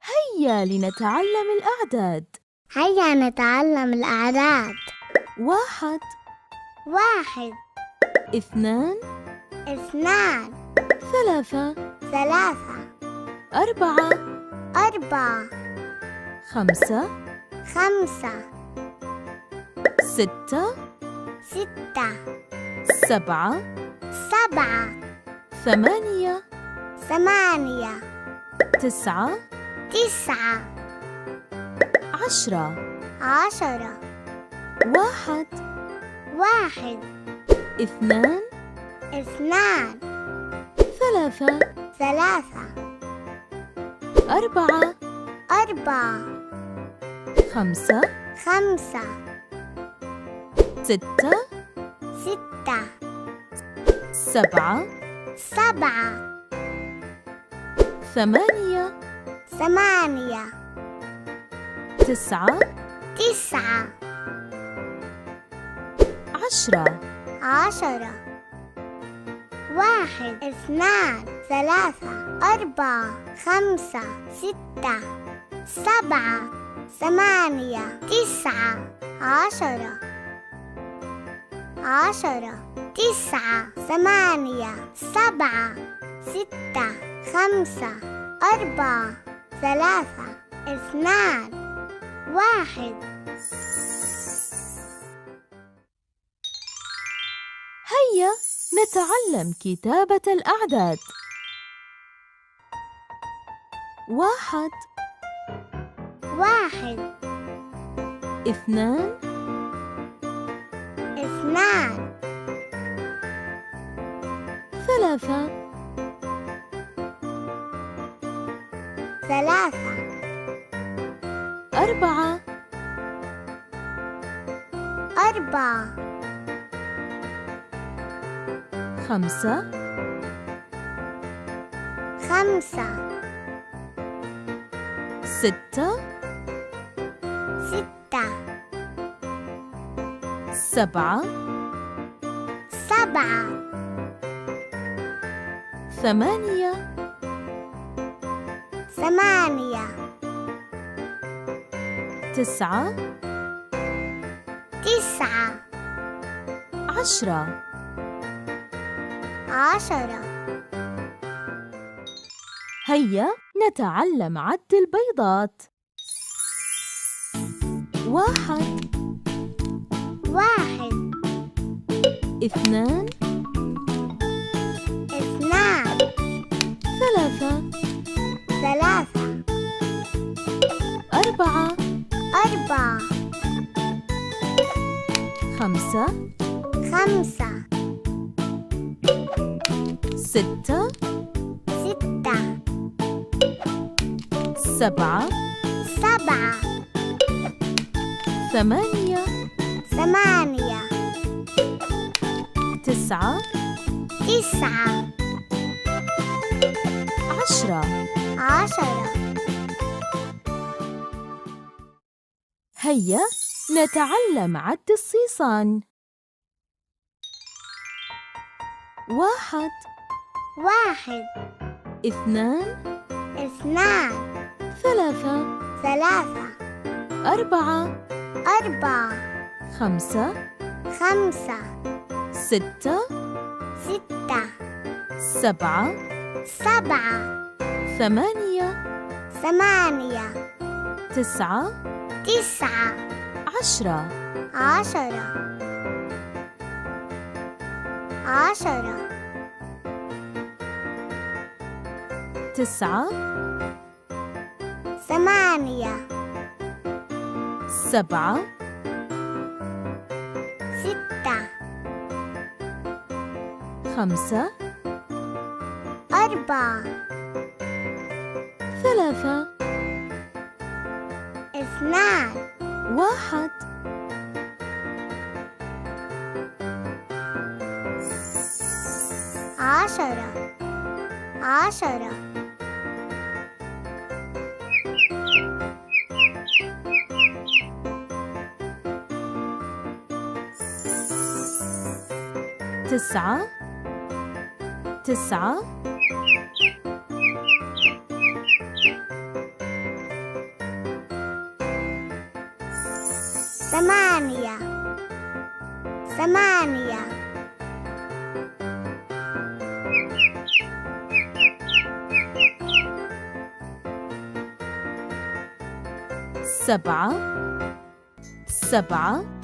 هيا لنتعلم الأعداد. هيا نتعلم الأعداد. 1 1 2 2 3 3 4 4 5 5 6 6 7 7 8 8 9 9 10 10 1 1 2 2 3 3 4 4 5 5 6 6 7 7 8 8 9 9 10 10 1 2 3 4 5 6 7 8 9 10 10 9 8 7 6 5 4 3 2 1 هيا نتعلم كتابة الأعداد. 1 1 2 2 3 3 4 4 5 5 6 6 7 7 8 8 9 9 10 10 هيا نتعلم عد البيضات. 1 1 2 2 3 3 4 4 5 5 6 6 7 7 8 8 9 9 10 10 هيا نتعلم عد الصيصان. 1 1 2 2 3 3 4 4 5 5 6 6 7 7 8 8 9 9 10 10 10 9 8 7 6 5 4 3 2 1 10 10 11 9 9 8 8 7 7 6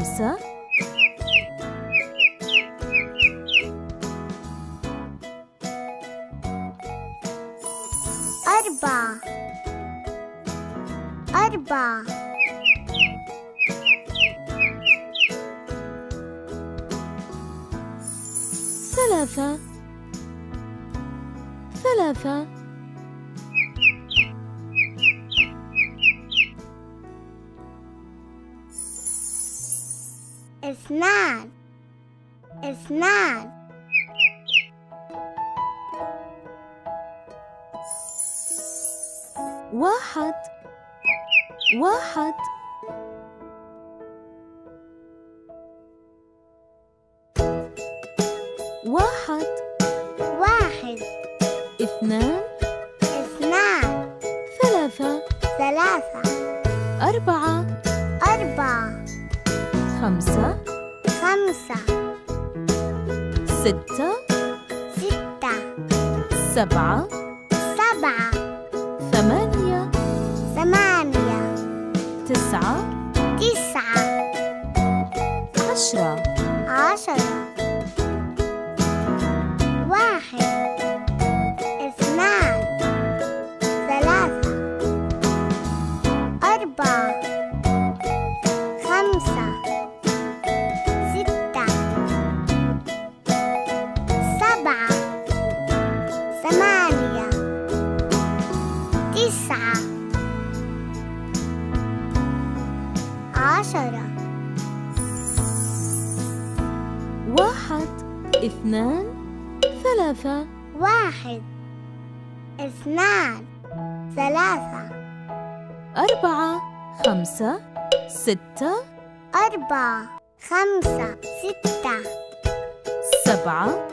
6 5 5 4 4 3 3 2 2 1 1 1 1 2 2 3 3 4 4 5 5 6 6 7 7 8 8 9 9 10 10 1 2 3 4 5 6 7 8 9 10 1 2 3 1 2 3 4 5 6 4 5 6 7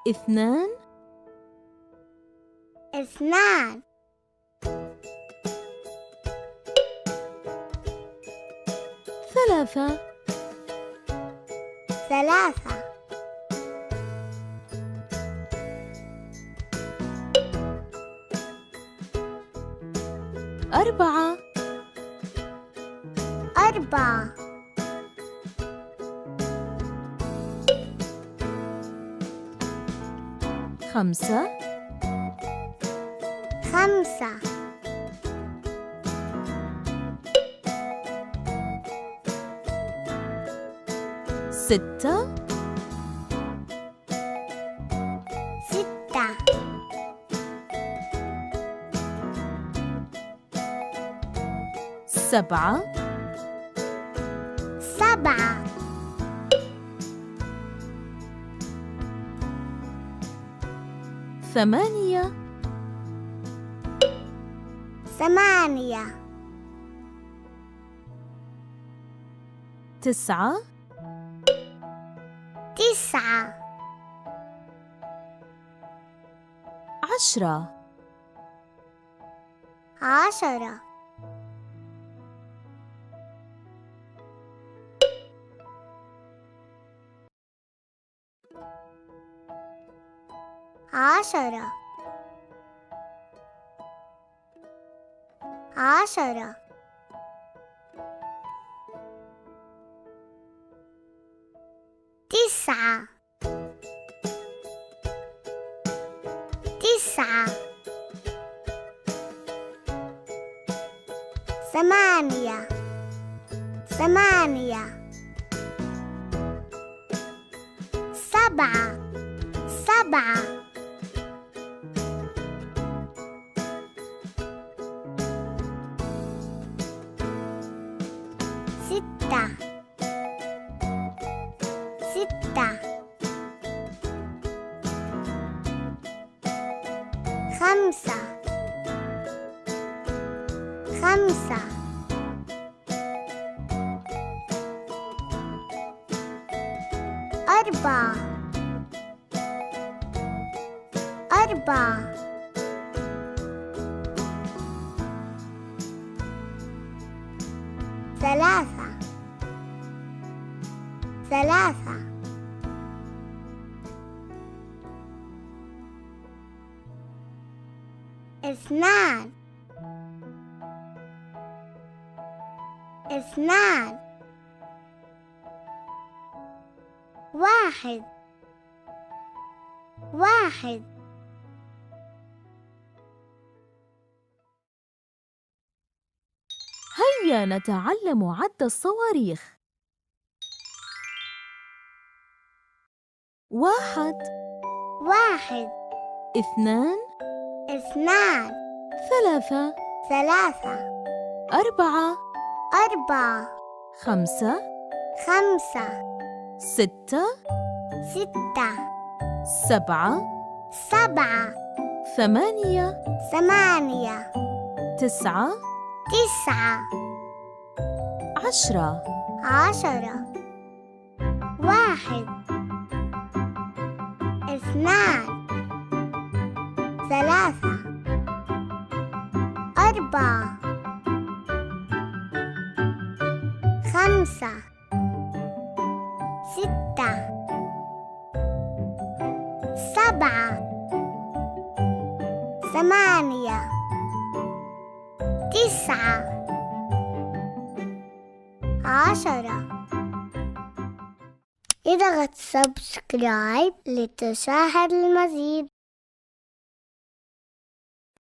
8 9 7 8 9 10 10 1 1 2 2 3 3 4 4 5 5 6 6 7 7 8 8 9 9 10 10 10 10 11 9 9 8 8 7 7 6 6 5 5 4 4 3 3 2 2 1 1 هيا نتعلم عد الصواريخ. 1 1 2 2 3 3 4 4 5 5 6 6 7 7 8 8 9 9 10 10 1 2 3 4 5 6 7 8 9 10 اضغط سبسكرايب لتشاهد المزيد.